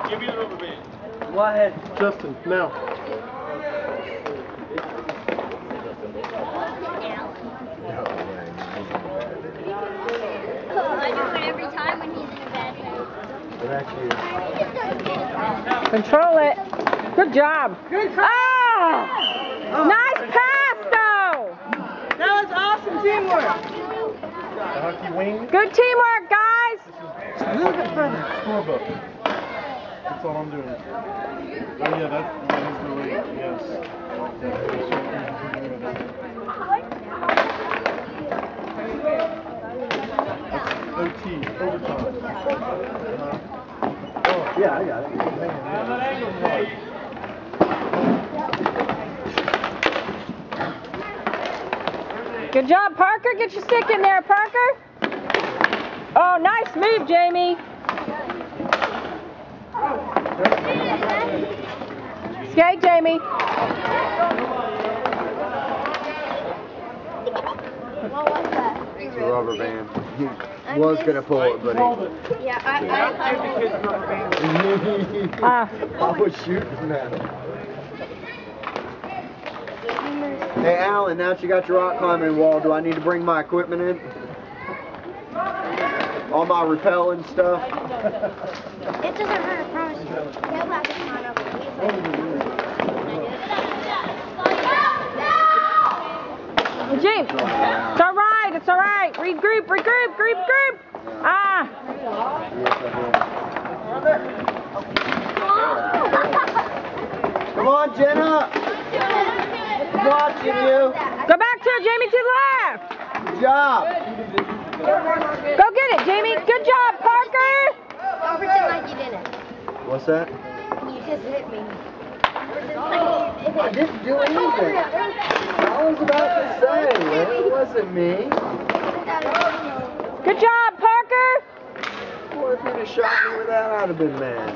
Give me the rubber band. Go ahead. Justin, now. I do it every time when he's in a bad mood. It actually is. Control it. Good job. Ah! Nice pass, though. That was awesome teamwork. The hockey wing. Good teamwork, guys. Just a little bit further. Scorebook. That's all I'm doing. Oh yeah, that is the way. Yes. OT, overtime. Oh, yeah, I got it. Good job, Parker. Get your stick in there, Parker. Oh, nice move, Jamie. Skate, Jamie. What was that? It's a rubber band. He was gonna pull it, but he... Yeah, I I was shooting that. Hey Alan, now that you got your rock climbing wall, do I need to bring my equipment in? All my rappelling stuff? It doesn't hurt, I promise you. He'll have to climb up. James, it's all right. It's all right. Regroup, regroup, group. Ah. Come on, Jenna! I'm watching you. Go back to it, Jamie, to the left. Good job. Go get it, Jamie. Good job, Parker. Don't pretend like you didn't. What's that? You just hit me. I didn't do anything. I was about to say, it wasn't me. Good job, Parker. Boy, if you'd have shot me with that, I'd have been mad.